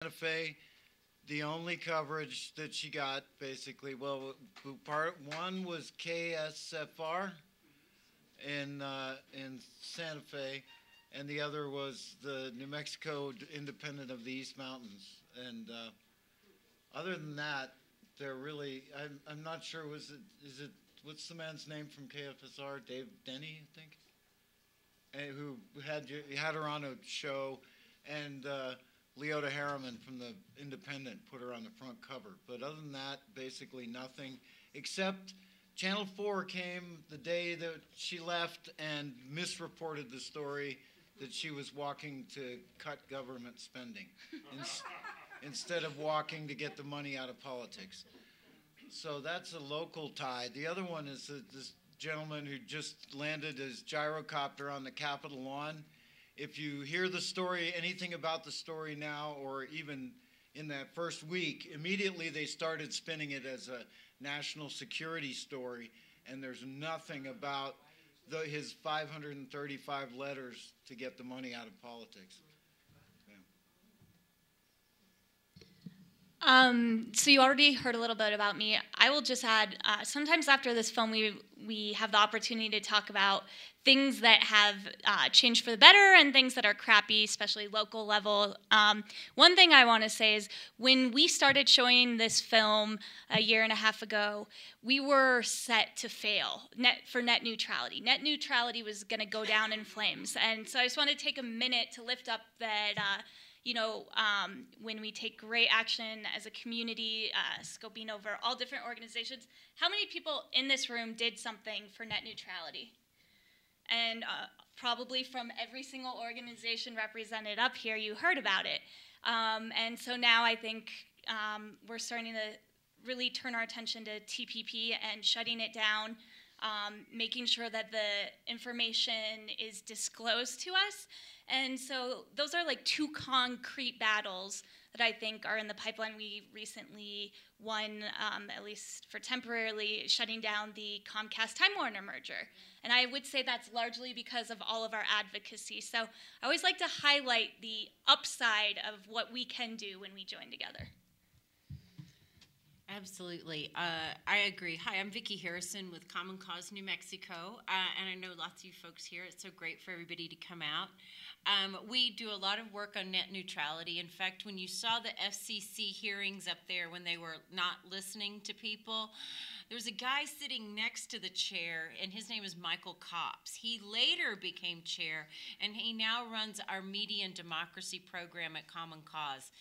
Santa Fe. The only coverage that she got, basically, well, part one was KSFR in Santa Fe, and the other was the New Mexico Independent of the East Mountains. And other than that, they're really, I'm not sure, is it, what's the man's name from KFSR? Dave Denny, I think? And who had her on a show, and Leota Harriman from the Independent put her on the front cover. But other than that, basically nothing, except Channel 4 came the day that she left and misreported the story that she was walking to cut government spending instead of walking to get the money out of politics. So that's a local tie. The other one is this gentleman who just landed his gyrocopter on the Capitol lawn. If you hear the story, anything about the story now, or even in that first week, immediately they started spinning it as a national security story, and there's nothing about his 535 letters to get the money out of politics. So you already heard a little bit about me. I will just add, sometimes after this film, we have the opportunity to talk about things that have changed for the better and things that are crappy, especially local level. One thing I want to say is when we started showing this film a year and a half ago, we were set to fail for net neutrality. Net neutrality was going to go down in flames. And so I just want to take a minute to lift up that when we take great action as a community, scoping over all different organizations, how many people in this room did something for net neutrality? And probably from every single organization represented up here, you heard about it. And so now I think we're starting to really turn our attention to TPP and shutting it down, making sure that the information is disclosed to us. And so those are like two concrete battles that I think are in the pipeline. We recently won, at least for temporarily, shutting down the Comcast-Time Warner merger. And I would say that's largely because of all of our advocacy. So I always like to highlight the upside of what we can do when we join together. Absolutely. I agree. Hi, I'm Vicki Harrison with Common Cause New Mexico, and I know lots of you folks here. It's so great for everybody to come out. We do a lot of work on net neutrality. In fact, when you saw the FCC hearings up there when they were not listening to people, there was a guy sitting next to the chair, and his name is Michael Copps. He later became chair, and he now runs our Media and Democracy program at Common Cause.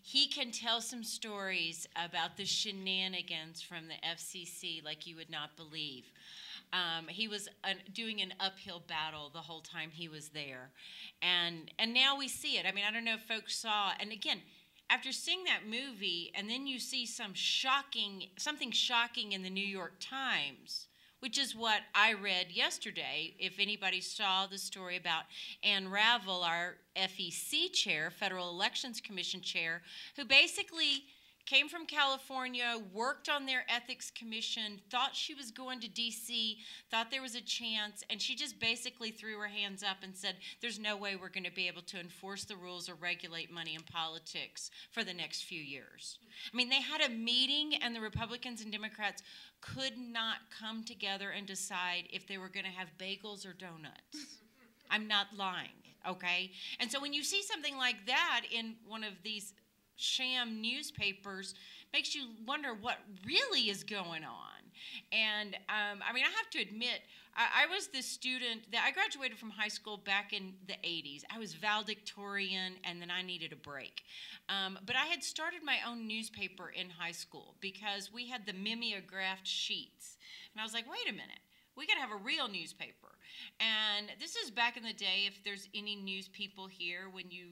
He can tell some stories about the shenanigans from the FCC like you would not believe. He was doing an uphill battle the whole time he was there. And now we see it. I mean, I don't know if folks saw, and again, after seeing that movie, and then you see something shocking in the New York Times, which is what I read yesterday. If anybody saw the story about Ann Ravel, our FEC chair, Federal Elections Commission chair, who basically came from California, worked on their ethics commission, thought she was going to D.C., thought there was a chance, and she just basically threw her hands up and said, there's no way we're going to be able to enforce the rules or regulate money in politics for the next few years. I mean, they had a meeting, and the Republicans and Democrats could not come together and decide if they were going to have bagels or donuts. I'm not lying, okay? And so when you see something like that in one of these sham newspapers, makes you wonder what really is going on. And I mean, I have to admit, I was the student that I graduated from high school back in the 80s. I was valedictorian, and then I needed a break. But I had started my own newspaper in high school because we had the mimeographed sheets. And I was like, wait a minute, we got to have a real newspaper. And this is back in the day, if there's any news people here, when you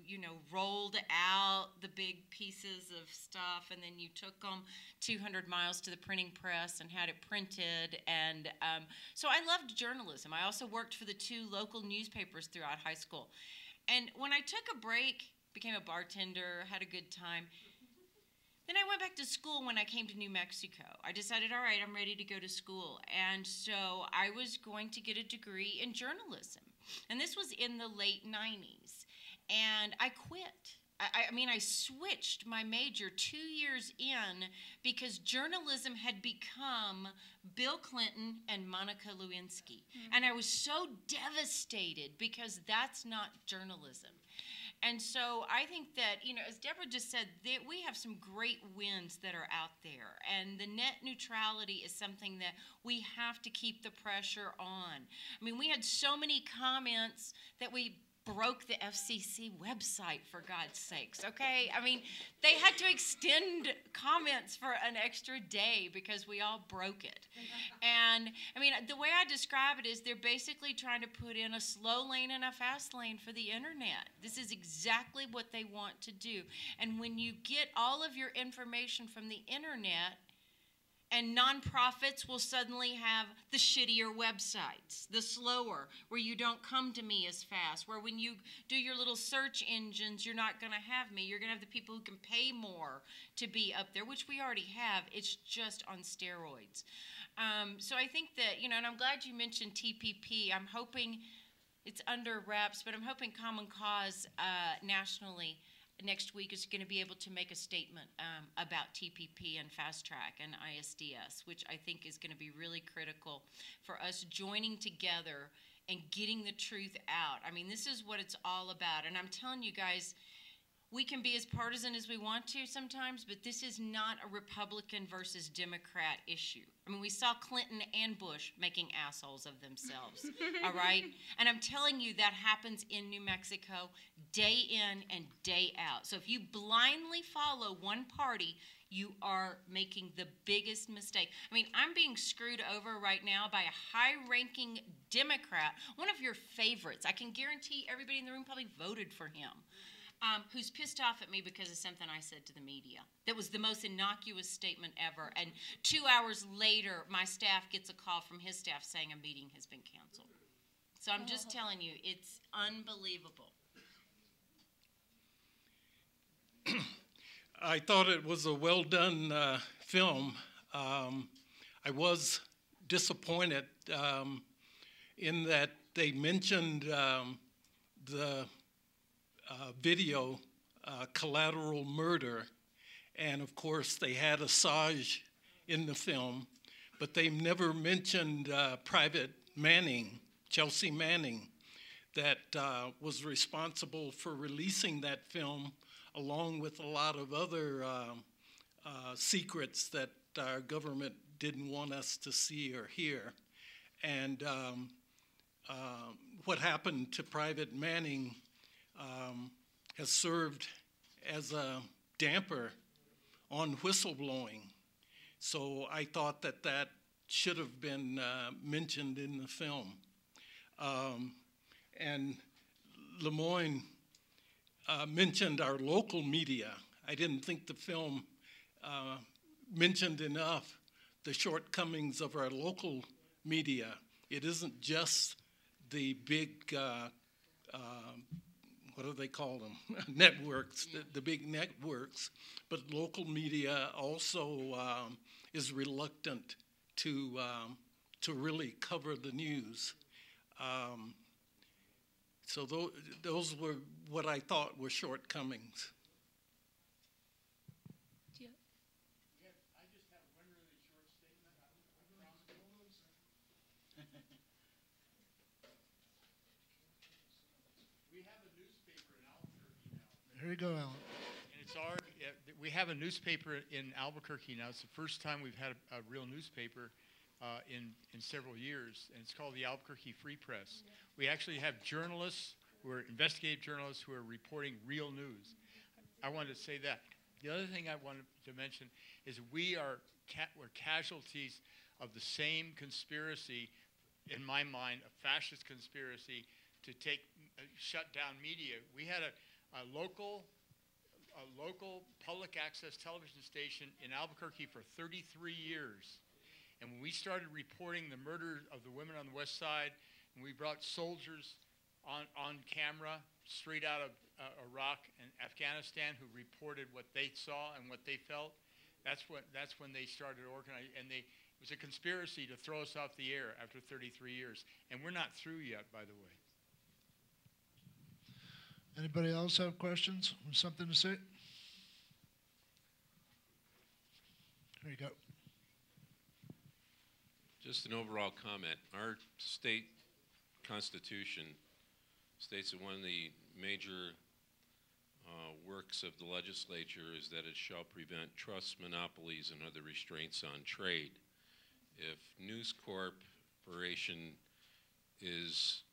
rolled out the big pieces of stuff and then you took them 200 miles to the printing press and had it printed. And so I loved journalism. I also worked for the 2 local newspapers throughout high school. And when I took a break, became a bartender, had a good time, then I went back to school when I came to New Mexico. I decided, all right, I'm ready to go to school. And so I was going to get a degree in journalism. And this was in the late 90s. And I quit. I mean, I switched my major 2 years in because journalism had become Bill Clinton and Monica Lewinsky. And I was so devastated because that's not journalism. And so I think that, you know, as Debra just said, that we have some great wins that are out there. And the net neutrality is something that we have to keep the pressure on. I mean, we had so many comments that we broke the FCC website, for God's sakes, okay? I mean, they had to extend comments for an extra day because we all broke it. And, I mean, the way I describe it is they're basically trying to put in a slow lane and a fast lane for the internet. This is exactly what they want to do. And when you get all of your information from the internet, and nonprofits will suddenly have the shittier websites, the slower, where you don't come to me as fast, where when you do your little search engines, you're not going to have me. You're going to have the people who can pay more to be up there, which we already have. It's just on steroids. So I think that, you know, and I'm glad you mentioned TPP. I'm hoping it's under wraps, but I'm hoping Common Cause nationally next week is going to be able to make a statement about TPP and Fast Track and ISDS, which I think is going to be really critical for us joining together and getting the truth out. I mean, this is what it's all about. And I'm telling you guys, we can be as partisan as we want to sometimes, but this is not a Republican versus Democrat issue. I mean, we saw Clinton and Bush making assholes of themselves, all right? And I'm telling you, that happens in New Mexico day in and day out. So if you blindly follow one party, you are making the biggest mistake. I mean, I'm being screwed over right now by a high-ranking Democrat, one of your favorites. I can guarantee everybody in the room probably voted for him. Who's pissed off at me because of something I said to the media. That was the most innocuous statement ever. And 2 hours later, my staff gets a call from his staff saying a meeting has been canceled. So I'm just telling you, it's unbelievable. I thought it was a well-done film. I was disappointed in that they mentioned the video, Collateral Murder, and of course they had Assange in the film, but they never mentioned Private Manning, Chelsea Manning, that was responsible for releasing that film along with a lot of other secrets that our government didn't want us to see or hear. And what happened to Private Manning has served as a damper on whistleblowing. So I thought that that should have been mentioned in the film. And Lemoine mentioned our local media. I didn't think the film mentioned enough the shortcomings of our local media. It isn't just the big what do they call them? Networks, the big networks, but local media also is reluctant to really cover the news. So those were what I thought were shortcomings. I just have one really short statement. We have a newspaper in Albuquerque now. Here you go, Alan. And it's our, we have a newspaper in Albuquerque now. It's the first time we've had a real newspaper in several years, and it's called the Albuquerque Free Press. We actually have journalists who are investigative journalists who are reporting real news. I wanted to say that. The other thing I wanted to mention is we're casualties of the same conspiracy, in my mind, a fascist conspiracy to shut down media. We had a local public access television station in Albuquerque for 33 years. And when we started reporting the murder of the women on the west side, and we brought soldiers on camera straight out of Iraq and Afghanistan who reported what they saw and what they felt, that's when they started organizing. And it was a conspiracy to throw us off the air after 33 years. And we're not through yet, by the way. Anybody else have questions or something to say? Here you go. Just an overall comment. Our state constitution states that one of the major works of the legislature is that it shall prevent trusts, monopolies, and other restraints on trade. If News Corporation is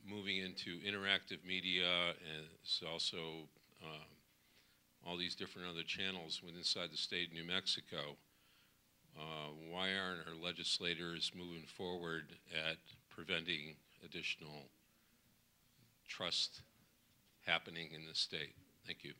moving into interactive media and it's also all these different other channels inside the state of New Mexico, why aren't our legislators moving forward at preventing additional trust happening in the state? Thank you.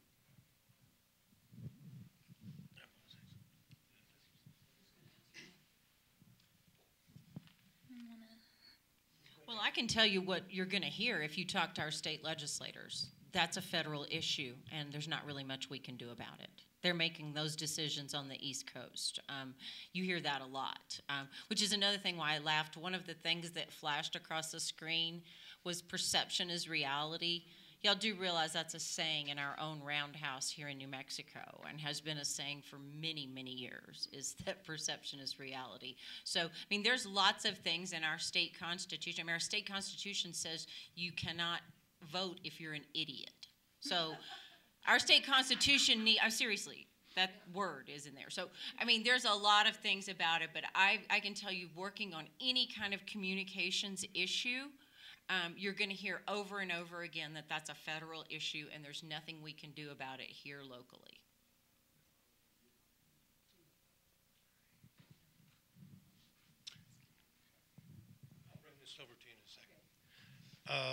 Well, I can tell you what you're going to hear if you talk to our state legislators. That's a federal issue, and there's not really much we can do about it. They're making those decisions on the East Coast. You hear that a lot, which is another thing why I laughed. One of the things that flashed across the screen was perception is reality. Y'all do realize that's a saying in our own roundhouse here in New Mexico and has been a saying for many, many years, is that perception is reality. So, I mean, there's lots of things in our state constitution. I mean, our state constitution says you cannot vote if you're an idiot. So our state constitution, seriously, that word is in there. So, I mean, there's a lot of things about it, but I can tell you working on any kind of communications issue, you're going to hear over and over again that that's a federal issue and there's nothing we can do about it here locally. I'll bring this over to you in a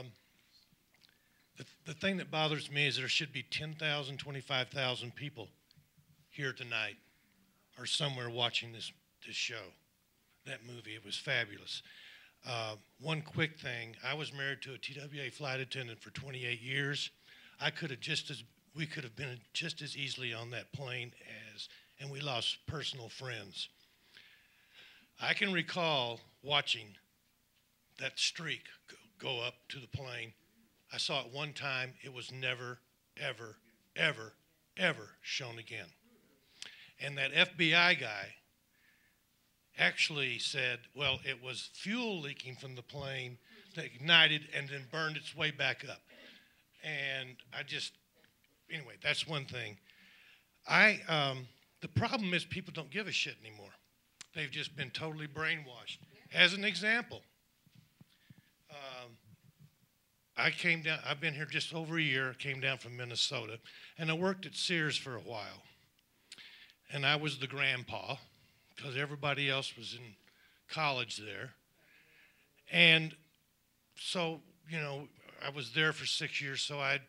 second. The thing that bothers me is there should be 10,000, 25,000 people here tonight or somewhere watching this show, that movie. It was fabulous. One quick thing, I was married to a TWA flight attendant for 28 years. We could have been just as easily on that plane and we lost personal friends. I can recall watching that streak go up to the plane. I saw it one time. It was never, ever, ever, ever shown again. And that FBI guy actually said, well, it was fuel leaking from the plane that ignited and then burned its way back up. And anyway, that's one thing. The problem is people don't give a shit anymore. They've just been totally brainwashed. As an example, I've been here just over a year, came down from Minnesota, and I worked at Sears for a while. And I was the grandpa, because everybody else was in college there. And so, I was there for 6 years, so I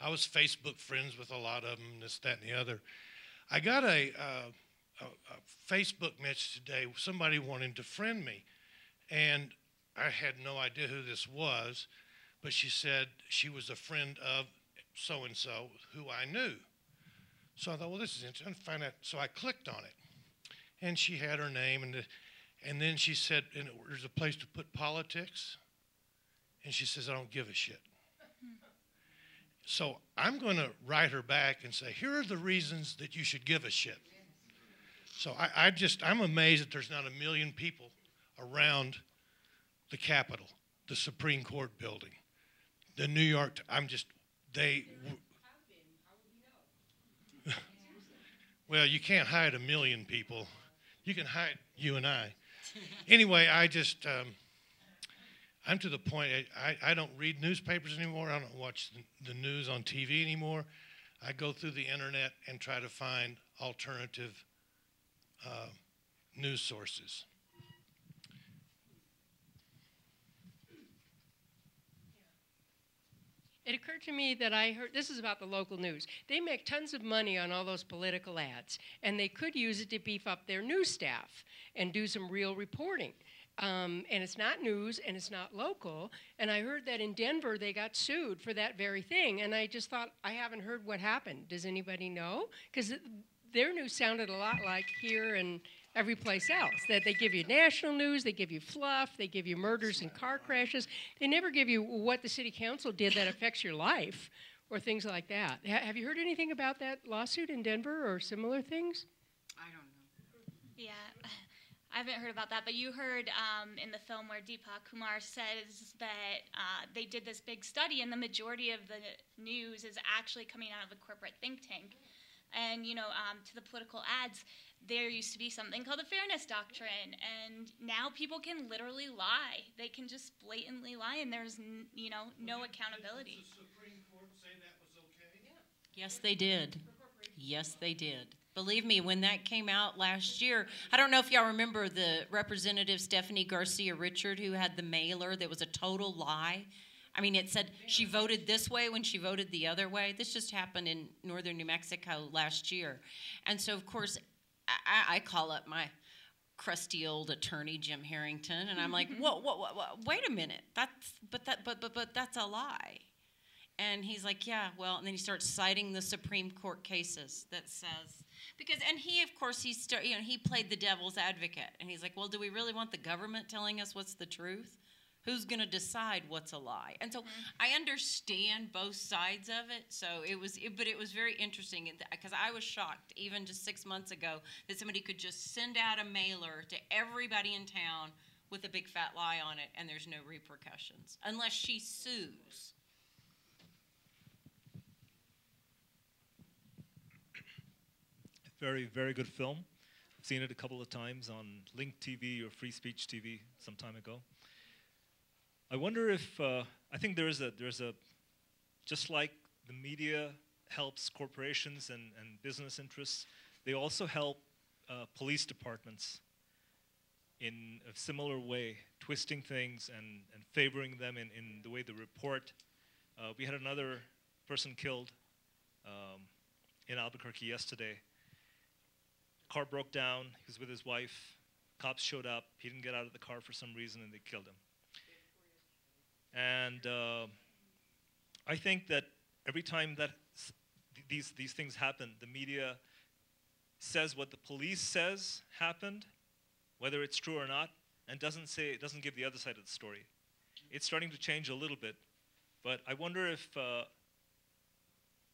was Facebook friends with a lot of them, this, that, and the other. I got a Facebook message today, somebody wanting to friend me. And I had no idea who this was, but she said she was a friend of so-and-so who I knew. So I thought, well, this is interesting. Find out. So I clicked on it. And she had her name, and then she said, there's a place to put politics. And she says, I don't give a shit. So I'm going to write her back and say, here are the reasons that you should give a shit. So I'm amazed that there's not 1 million people around the Capitol, the Supreme Court building, the New York, well, you can't hide 1 million people. You can hide you and I. Anyway, I'm to the point, I don't read newspapers anymore. I don't watch the news on TV anymore. I go through the internet and try to find alternative news sources. It occurred to me that I heard, this is about the local news, they make tons of money on all those political ads, and they could use it to beef up their news staff and do some real reporting. And it's not news, and it's not local, and I heard that in Denver they got sued for that very thing, and I just thought, I haven't heard what happened. Does anybody know? Because their news sounded a lot like here, and every place else. That they give you national news, they give you fluff, they give you murders and car crashes. They never give you what the city council did that affects your life or things like that. Have you heard anything about that lawsuit in Denver or similar things? I don't know. Yeah, I haven't heard about that, but you heard in the film where Deepak Kumar says that they did this big study, and the majority of the news is actually coming out of a corporate think tank. And, you know, to the political ads, there used to be something called the fairness doctrine, and now people can literally lie. They can just blatantly lie, and there's, no accountability. Did the Supreme Court say that was okay? Yeah. Yes, they did. Yes, they did. Believe me, when that came out last year, I don't know if y'all remember the Representative Stephanie Garcia Richard who had the mailer that was a total lie. I mean, it said she voted this way when she voted the other way. This just happened in northern New Mexico last year. And so, of course, I call up my crusty old attorney, Jim Harrington, and I'm like, whoa, wait a minute. But that's a lie. And he's like, yeah, well, and then he starts citing the Supreme Court cases that says, and he, of course, he played the devil's advocate. And he's like, well, do we really want the government telling us what's the truth? Who's going to decide what's a lie? And so I understand both sides of it. So but it was very interesting because I was shocked even just 6 months ago that somebody could just send out a mailer to everybody in town with a big fat lie on it, and there's no repercussions unless she sues. Very, very good film. I've seen it a couple of times on Link TV or Free Speech TV some time ago. I wonder if, I think there's a, just like the media helps corporations and business interests, they also help police departments in a similar way, twisting things and favoring them in the way they report. We had another person killed in Albuquerque yesterday. Car broke down, he was with his wife, cops showed up, he didn't get out of the car for some reason and they killed him. And I think that every time that these things happen, the media says what the police says happened, whether it's true or not, and doesn't give the other side of the story. It's starting to change a little bit, but I wonder if. Well,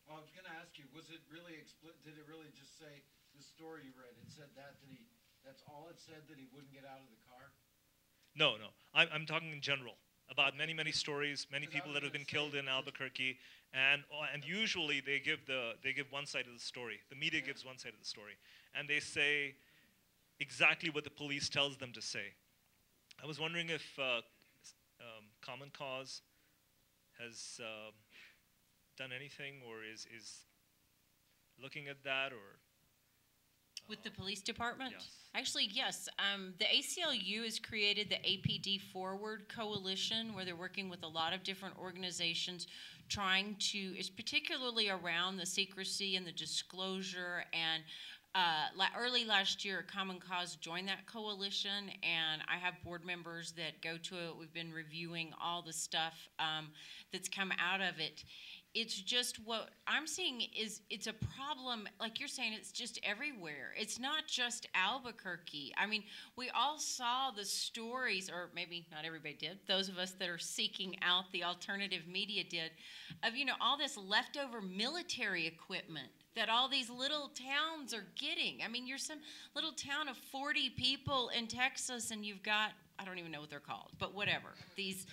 I was going to ask you, was it really did it really just say the story you read? It said that's all it said, that he wouldn't get out of the car? No. I'm talking in general about many stories, many people that have been killed in Albuquerque, and usually they give one side of the story. The media gives one side of the story, and they say exactly what the police tells them to say. I was wondering if Common Cause has done anything or is looking at that or. With the police department? Yes. Actually, yes. The ACLU has created the APD Forward Coalition, where they're working with a lot of different organizations trying to, it's particularly around the secrecy and the disclosure. And early last year, Common Cause joined that coalition, and I have board members that go to it. We've been reviewing all the stuff that's come out of it. It's just what I'm seeing is it's a problem, like you're saying, it's just everywhere. It's not just Albuquerque. I mean, we all saw the stories, or maybe not everybody did, those of us that are seeking out the alternative media did, of, all this leftover military equipment that all these little towns are getting. I mean, you're some little town of 40 people in Texas, and you've got, I don't even know what they're called, but whatever, these...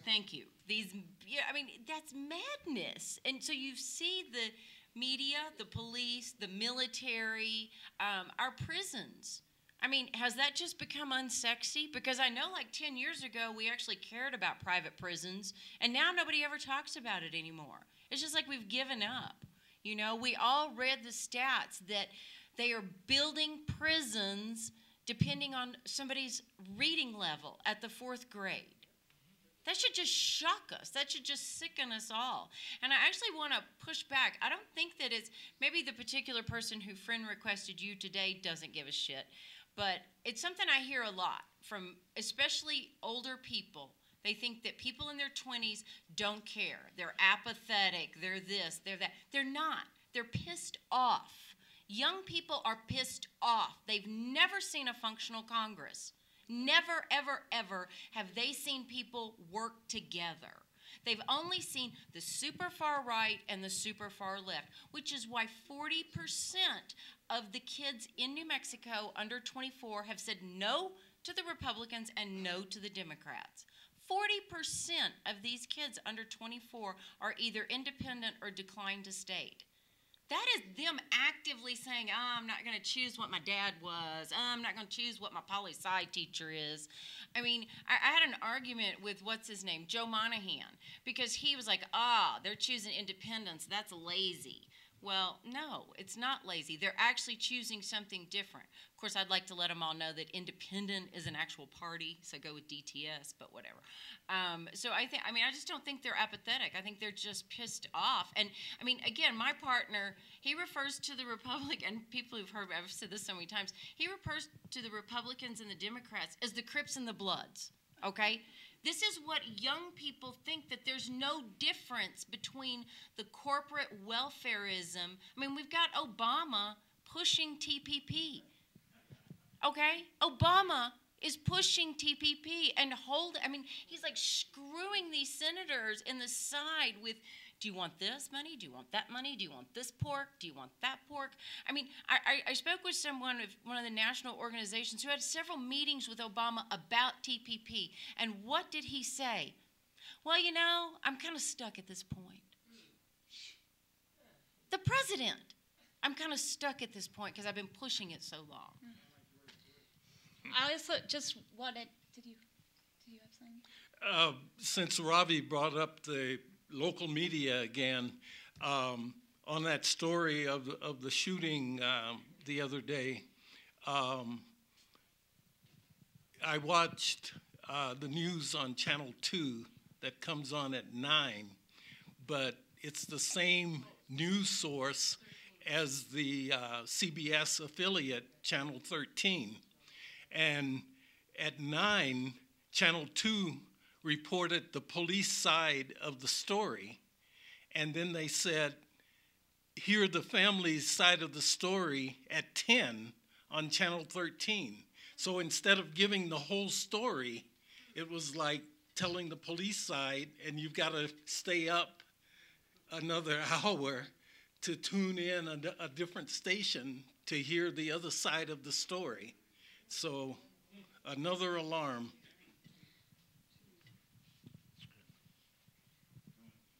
Thank you. That's madness. And so you see the media, the police, the military, our prisons. I mean, has that just become unsexy? Because I know like 10 years ago, we actually cared about private prisons, and now nobody ever talks about it anymore. It's just like we've given up. We all read the stats that they are building prisons depending on somebody's reading level at the 4th grade. That should just shock us. That should just sicken us all. And I actually want to push back. I don't think that it's, maybe the particular person who friend requested you today doesn't give a shit, but it's something I hear a lot from especially older people. They think that people in their 20s don't care. They're apathetic. They're this, they're that. They're not. They're pissed off. Young people are pissed off. They've never seen a functional Congress. Never, ever, ever have they seen people work together. They've only seen the super far right and the super far left, which is why 40% of the kids in New Mexico under 24 have said no to the Republicans and no to the Democrats. 40% of these kids under 24 are either independent or declined to state. That is them actively saying, oh, I'm not going to choose what my dad was. Oh, I'm not going to choose what my poli-sci teacher is. I mean, I had an argument with, what's his name, Joe Monahan, because he was like, they're choosing independence. That's lazy. Well, no, it's not lazy. They're actually choosing something different. Of course, I'd like to let them all know that independent is an actual party, so go with DTS, but whatever. So I just don't think they're apathetic. I think they're just pissed off. And I mean, again, my partner, he refers to the Republican, people who've heard, I've said this so many times, he refers to the Republicans and the Democrats as the Crips and the Bloods, okay? This is what young people think, that there's no difference between the corporate welfareism. I mean, we've got Obama pushing TPP, okay? Obama is pushing TPP and he's like screwing these senators in the side with, do you want this money? Do you want that money? Do you want this pork? Do you want that pork? I mean, I spoke with someone of one of the national organizations who had several meetings with Obama about TPP. And what did he say? Well, you know, I'm kind of stuck at this point. The president, I'm kind of stuck at this point because I've been pushing it so long. I also just wanted, did you have something? Since Ravi brought up the local media again, on that story of the shooting the other day, I watched the news on Channel 2 that comes on at 9, but it's the same news source as the CBS affiliate, Channel 13. And at 9, Channel 2 reported the police side of the story, and then they said, hear the family's side of the story at 10 on Channel 13. So instead of giving the whole story, it was like telling the police side, and you've got to stay up another hour to tune in a different station to hear the other side of the story. So another alarm.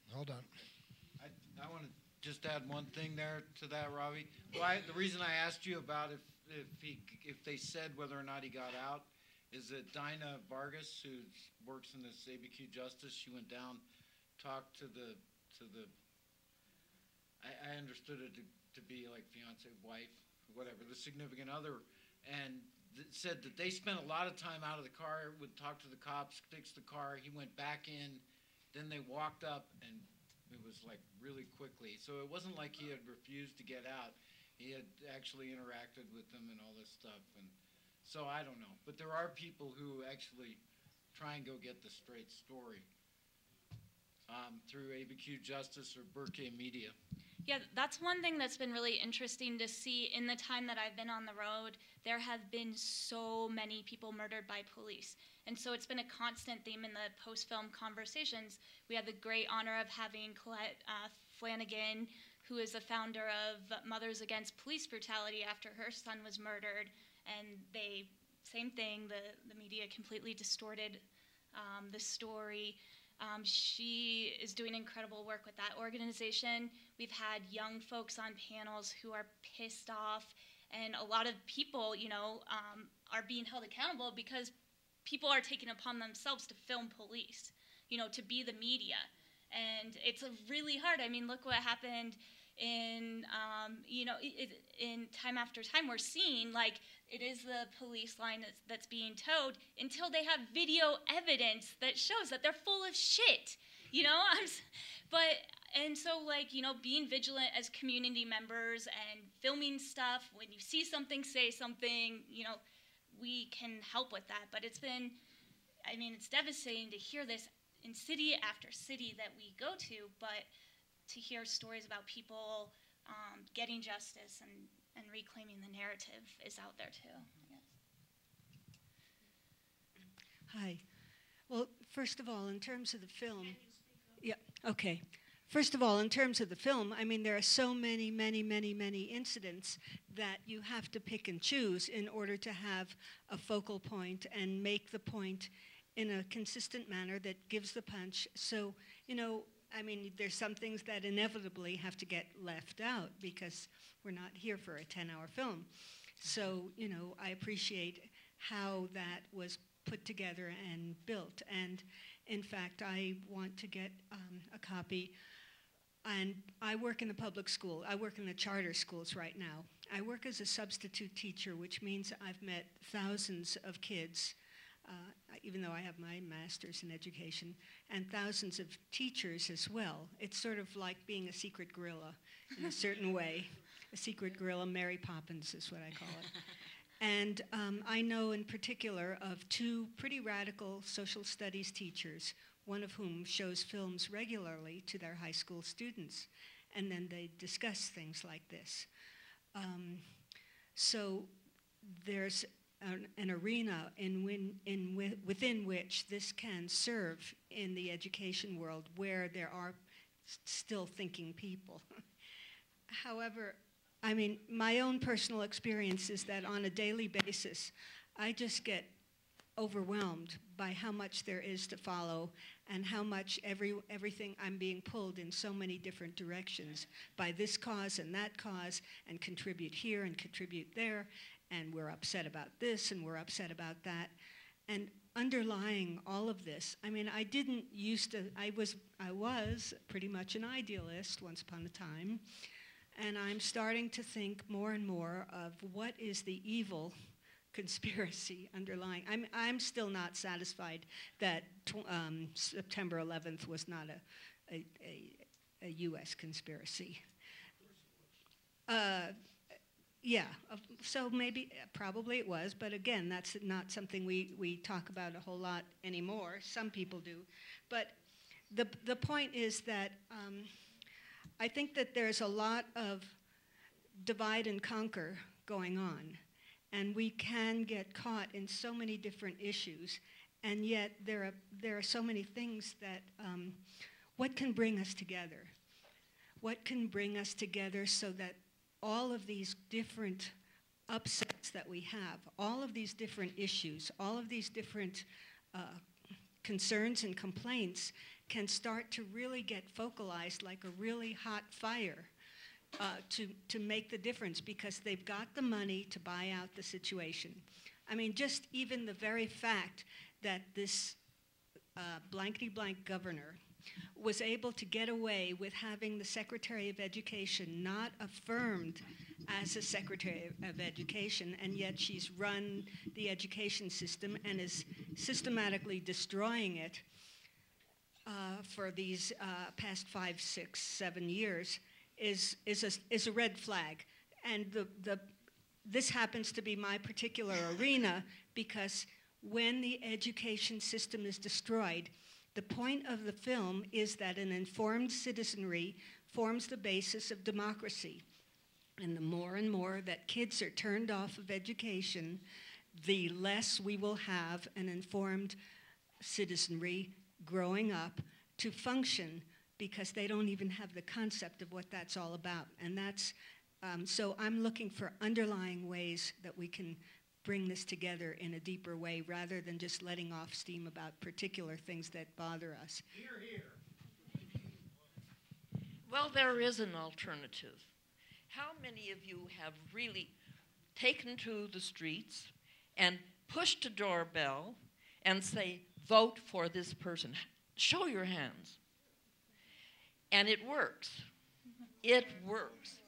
Hold on. I want to just add one thing there to that, Ravi. Why, the reason I asked you about if they said whether or not he got out is that Dinah Vargas, who works in this ABQ Justice, she went down, talked to the I understood it to be like fiance, wife, whatever, the significant other, and said that they spent a lot of time out of the car, would talk to the cops, fix the car. He went back in, then they walked up, and it was like really quickly. So it wasn't like he had refused to get out. He had actually interacted with them and all this stuff. And so I don't know. But there are people who actually try and go get the straight story through ABQ Justice or Burke Media. Yeah, that's one thing that's been really interesting to see in the time that I've been on the road. There have been so many people murdered by police. And so it's been a constant theme in the post-film conversations. We had the great honor of having Colette Flanagan, who is the founder of Mothers Against Police Brutality after her son was murdered. And they, same thing, the media completely distorted the story. She is doing incredible work with that organization. We've had young folks on panels who are pissed off, and a lot of people, are being held accountable because people are taking upon themselves to film police, to be the media. And it's really hard. I mean, look what happened in, in time after time. We're seeing, like, it is the police line that's being towed until they have video evidence that shows that they're full of shit, And so, being vigilant as community members and filming stuff, when you see something, say something, we can help with that. But it's devastating to hear this in city after city that we go to, but to hear stories about people getting justice and and reclaiming the narrative is out there too. Hi. Well, first of all, in terms of the film, yeah, okay. First of all, in terms of the film, I mean, there are so many incidents that you have to pick and choose in order to have a focal point and make the point in a consistent manner that gives the punch. So, you know, I mean, there's some things that inevitably have to get left out because we're not here for a 10-hour film. So, you know, I appreciate how that was put together and built. And in fact, I want to get a copy. And I work in the public school. I work in the charter schools right now. I work as a substitute teacher, which means I've met thousands of kids, even though I have my master's in education, and thousands of teachers as well. It's sort of like being a secret gorilla in a certain way. A secret gorilla, Mary Poppins is what I call it. And I know in particular of two pretty radical social studies teachers, one of whom shows films regularly to their high school students, and then they discuss things like this. So there's an arena within which this can serve in the education world where there are still thinking people. However, I mean, my own personal experience is that on a daily basis, I just get overwhelmed by how much there is to follow and how much everything I'm being pulled in so many different directions by this cause and that cause, and contribute here and contribute there, and we're upset about this and we're upset about that. And underlying all of this, I mean, I didn't used to, I was pretty much an idealist once upon a time, and I'm starting to think more and more of what is the evil conspiracy underlying. I'm still not satisfied that September 11th was not a U.S. conspiracy. Yeah, so maybe, probably it was, but again, that's not something we talk about a whole lot anymore. Some people do. But the point is that I think that there's a lot of divide and conquer going on. And we can get caught in so many different issues, and yet there are so many things that, what can bring us together? What can bring us together so that all of these different upsets that we have, all of these different issues, all of these different concerns and complaints can start to really get focalized like a really hot fire. To make the difference, because they've got the money to buy out the situation. I mean, just even the very fact that this blankety-blank governor was able to get away with having the Secretary of Education not affirmed as a Secretary of Education, and yet she's run the education system and is systematically destroying it for these past 5, 6, 7 years. Is a red flag, and this happens to be my particular arena, because when the education system is destroyed, the point of the film is that an informed citizenry forms the basis of democracy, and the more and more that kids are turned off of education, the less we will have an informed citizenry growing up to function, because they don't even have the concept of what that's all about. And that's, so I'm looking for underlying ways that we can bring this together in a deeper way, rather than just letting off steam about particular things that bother us. Hear, hear. Well, there is an alternative. How many of you have really taken to the streets and pushed a doorbell and say, vote for this person? Show your hands. And it works. It works.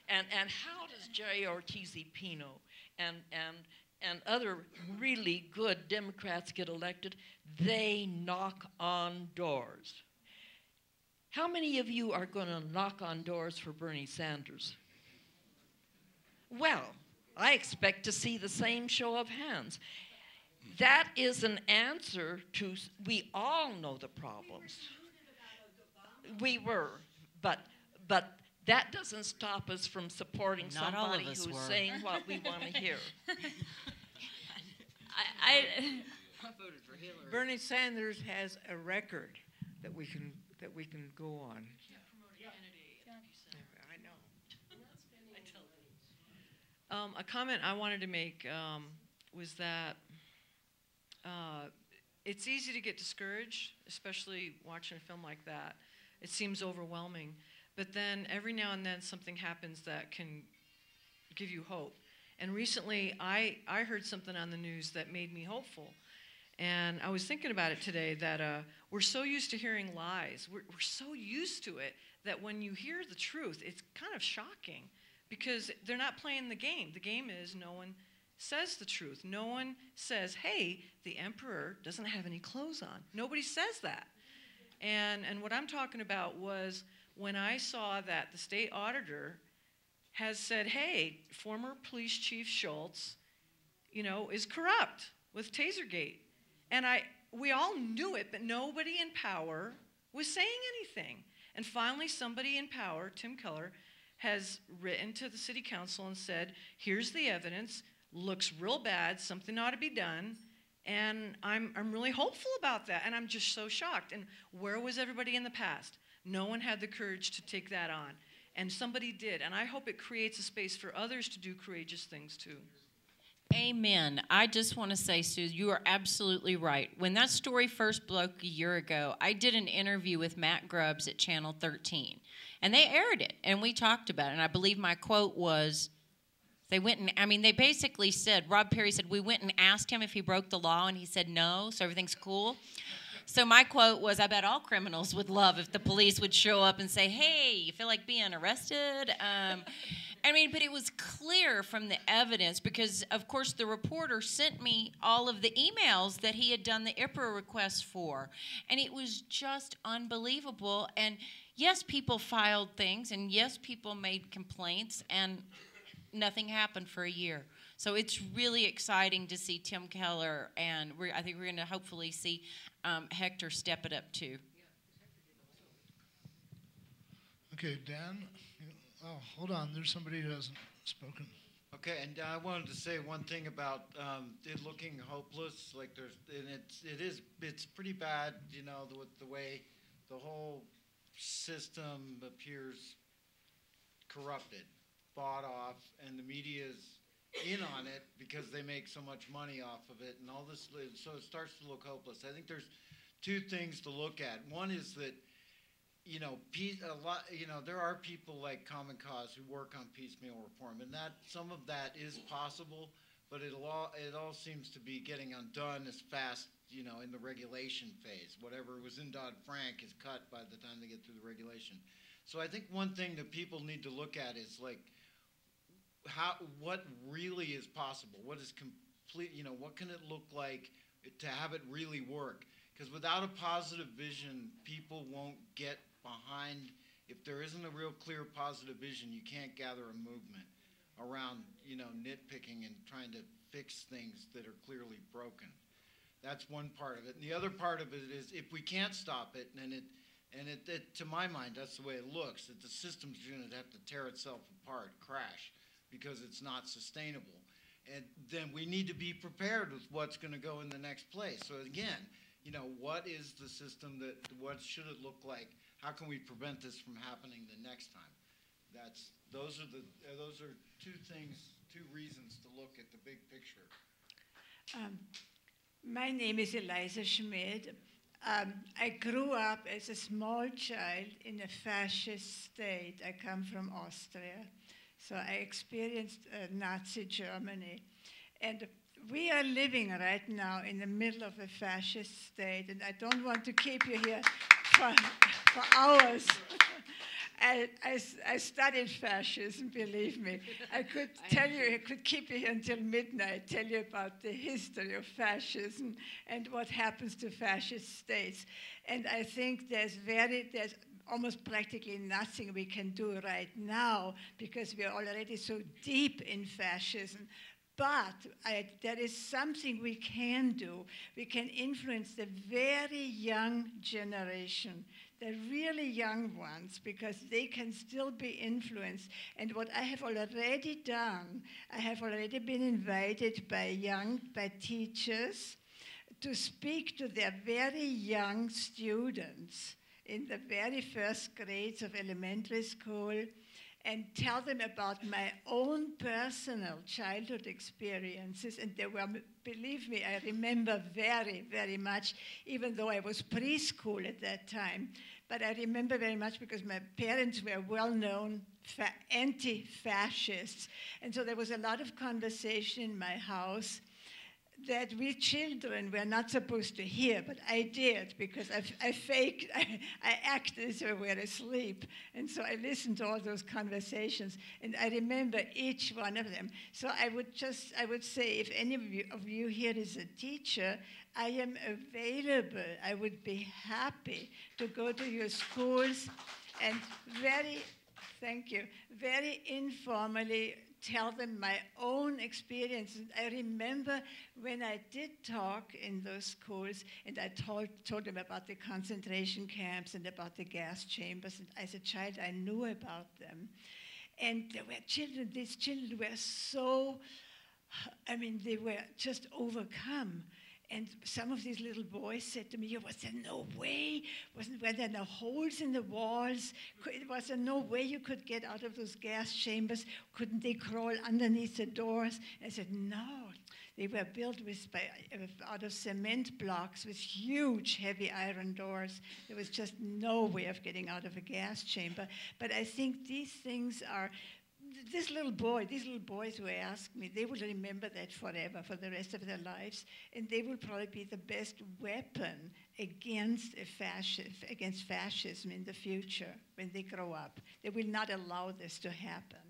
And how does Jerry Ortiz-Pino and other really good Democrats get elected? They knock on doors. How many of you are going to knock on doors for Bernie Sanders? Well, I expect to see the same show of hands. That is an answer to, we all know the problems. We were, but that doesn't stop us from supporting Not all of somebody us who's were. saying what we want to hear. I voted for Hillary. Bernie Sanders has a record that we can go on. I know. A comment I wanted to make was that it's easy to get discouraged, especially watching a film like that. It seems overwhelming. But then every now and then something happens that can give you hope. And recently I heard something on the news that made me hopeful. And I was thinking about it today that we're so used to hearing lies. We're so used to it that when you hear the truth, it's kind of shocking because they're not playing the game. The game is no one says the truth. No one says, hey, the emperor doesn't have any clothes on. Nobody says that. And what I'm talking about was when I saw that the state auditor has said, hey, former police chief Schultz, is corrupt with Tasergate. And we all knew it, but nobody in power was saying anything. And finally, somebody in power, Tim Keller, has written to the city council and said, here's the evidence, looks real bad, something ought to be done. And I'm really hopeful about that. And I'm just so shocked. And where was everybody in the past? No one had the courage to take that on. And somebody did. And I hope it creates a space for others to do courageous things too. Amen. I just want to say, Sue, you are absolutely right. When that story first broke a year ago, I did an interview with Matt Grubbs at Channel 13. And they aired it, and we talked about it. And I believe my quote was, they basically said, Rob Perry said, we went and asked him if he broke the law, and he said no, so everything's cool. So my quote was, I bet all criminals would love if the police would show up and say, hey, you feel like being arrested? But it was clear from the evidence because, of course, the reporter sent me all of the emails that he had done the IPRA request for. And it was just unbelievable. And, yes, people filed things, and, yes, people made complaints, and nothing happened for a year. So it's really exciting to see Tim Keller, and I think we're going to hopefully see Hector step it up too. Okay, Dan. Oh, hold on. There's somebody who hasn't spoken. Okay, and I wanted to say one thing about it looking hopeless. Like it's pretty bad, with the way the whole system appears corrupted, bought off, and the media's in on it because they make so much money off of it and all this. So it starts to look hopeless. I think there's two things to look at. One is that, there are people like Common Cause who work on piecemeal reform, and that some of that is possible, but it all seems to be getting undone as fast, in the regulation phase. Whatever was in Dodd-Frank is cut by the time they get through the regulation. So I think one thing that people need to look at is what really is possible? What is complete? What can it look like to have it really work? Because without a positive vision, people won't get behind. If there isn't a real clear positive vision, you can't gather a movement around, nitpicking and trying to fix things that are clearly broken. That's one part of it. And the other part of it is if we can't stop it, to my mind, that's the way it looks, that the system's going to have to tear itself apart, crash, because it's not sustainable. And then we need to be prepared with what's going to go in the next place. So again, what is the system what should it look like? How can we prevent this from happening the next time? Those are two reasons to look at the big picture. My name is Eliza Schmid. I grew up as a small child in a fascist state. I come from Austria. So I experienced Nazi Germany. And we are living right now in the middle of a fascist state. And I don't want to keep you here for hours. I studied fascism, believe me. I could keep you here until midnight, tell you about the history of fascism and what happens to fascist states. And I think there's almost practically nothing we can do right now because we are already so deep in fascism. But there is something we can do. We can influence the very young generation, the really young ones, because they can still be influenced. And what I have already done, I have already been invited by teachers to speak to their very young students in the very first grades of elementary school and tell them about my own personal childhood experiences. And they were, believe me, I remember very, very much, even though I was preschool at that time. But I remember very much because my parents were well-known anti-fascists. And so there was a lot of conversation in my house that we children were not supposed to hear, but I did, because I acted as if I were asleep. And so I listened to all those conversations, and I remember each one of them. So I would say, if any of you here is a teacher, I am available. I would be happy to go to your schools and very informally tell them my own experience. And I remember when I did talk in those schools, and I told them about the concentration camps and about the gas chambers. And as a child, I knew about them. And there were children, these children were so, they were just overcome. And some of these little boys said to me, was there no way? Were there no holes in the walls? Was there no way you could get out of those gas chambers? Couldn't they crawl underneath the doors? And I said, no. They were built out of cement blocks with huge, heavy iron doors. There was just no way of getting out of a gas chamber. But I think these things are... these little boys who ask me, they will remember that forever, for the rest of their lives, and they will probably be the best weapon against fascism in the future when they grow up. They will not allow this to happen.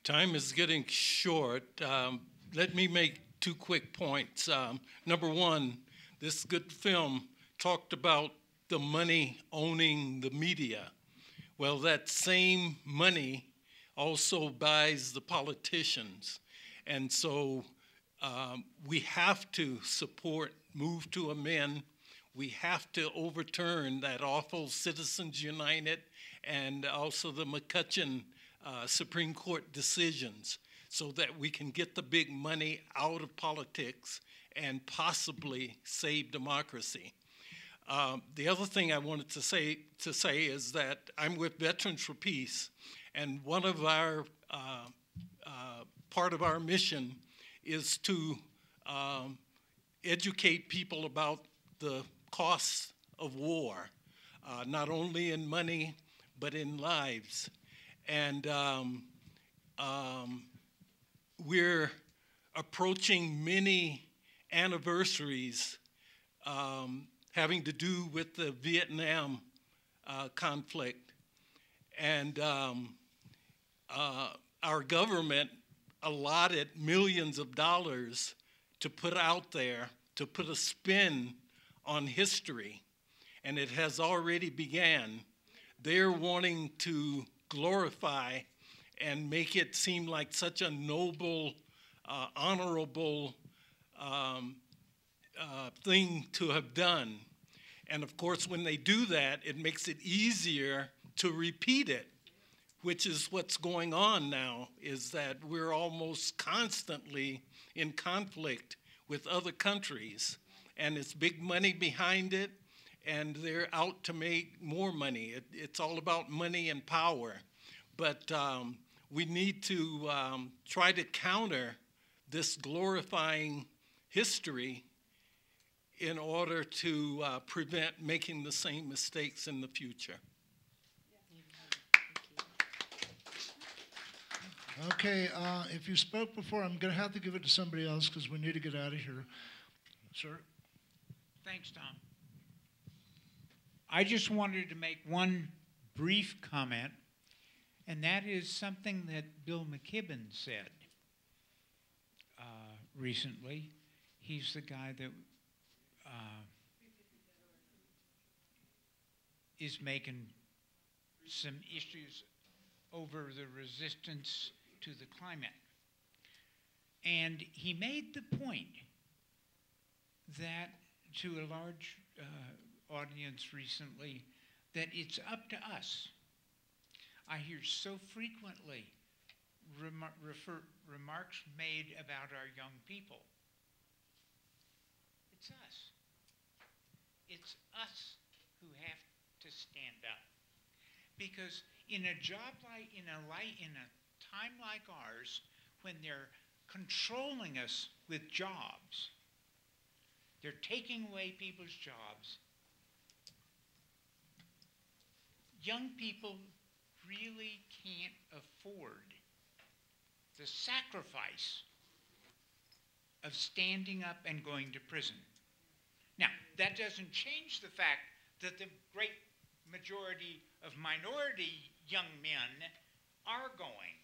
Time is getting short. Let me make 2 quick points. Number one, this good film talked about the money owning the media. Well, that same money also buys the politicians. And so we have to support Move to Amend. We have to overturn that awful Citizens United and also the McCutcheon Supreme Court decisions, so that we can get the big money out of politics and possibly save democracy. The other thing I wanted to say is that I'm with Veterans for Peace, and one of our part of our mission is to educate people about the costs of war, not only in money, but in lives. And we're approaching many anniversaries having to do with the Vietnam conflict. And our government allotted millions of dollars to put out there, to put a spin on history. And it has already began. They're wanting to glorify and make it seem like such a noble, honorable thing to have done. And of course, when they do that, it makes it easier to repeat it, which is what's going on now, is that we're almost constantly in conflict with other countries. And it's big money behind it, and they're out to make more money. It's all about money and power. But we need to try to counter this glorifying history in order to prevent making the same mistakes in the future. Okay, if you spoke before, I'm going to have to give it to somebody else because we need to get out of here. Sir? Thanks, Tom. I just wanted to make one brief comment, and that is something that Bill McKibben said recently. He's the guy that is making some issues over the resistance to the climate. And he made the point that to a large audience recently that it's up to us. I hear so frequently remarks made about our young people. It's us. It's us who have to stand up. Because in a job like, in a time like ours, when they're controlling us with jobs, they're taking away people's jobs, young people really can't afford the sacrifice of standing up and going to prison. Now, that doesn't change the fact that the great majority of minority young men are going.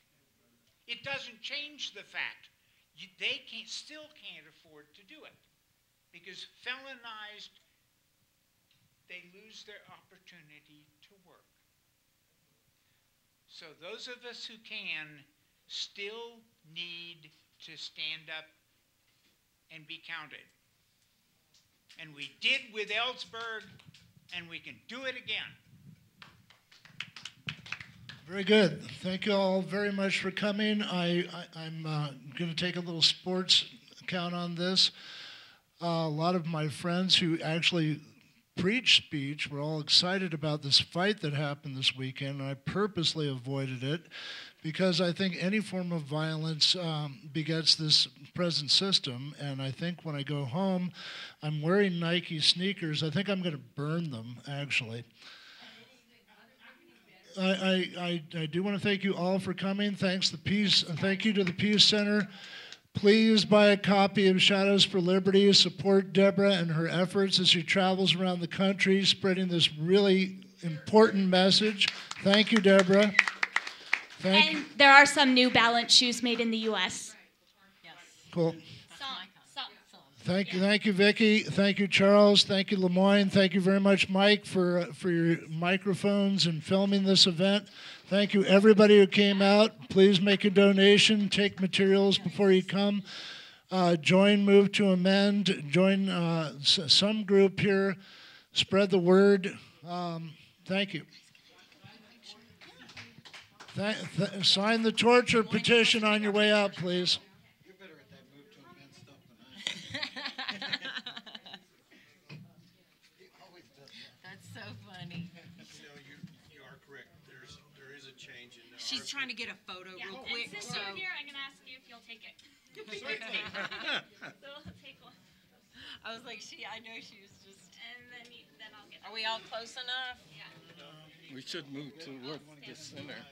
It doesn't change the fact they still can't afford to do it, because felonized, they lose their opportunity to work. So those of us who can still need to stand up and be counted. And we did with Ellsberg, and we can do it again. Very good. Thank you all very much for coming. I'm going to take a little sports account on this. A lot of my friends who actually preach speech were all excited about this fight that happened this weekend, and I purposely avoided it because I think any form of violence begets this present system, and I think when I go home, I'm wearing Nike sneakers. I think I'm going to burn them, actually. I do want to thank you all for coming. Thank you to the Peace Center. Please buy a copy of Shadows for Liberty. Support Debra and her efforts as she travels around the country spreading this really important message. Thank you, Debra. And there are some New Balance shoes made in the U.S. Cool. Thank you, Vicki. Thank you, Charles. Thank you, Lemoine. Thank you very much, Mike, for your microphones and filming this event. Thank you, everybody who came out. Please make a donation. Take materials before you come. Join Move to Amend. Join some group here. Spread the word. Thank you. Sign the torture petition on your way out, please. That's so funny. You are correct. There is a change in the She's trying to get a photo real quick. And since you're here, I'm going to ask you if you'll take it. So we'll take one. I was like, I know she was just. And then I'll get. Are we all close enough? Yeah. We should move toward the center.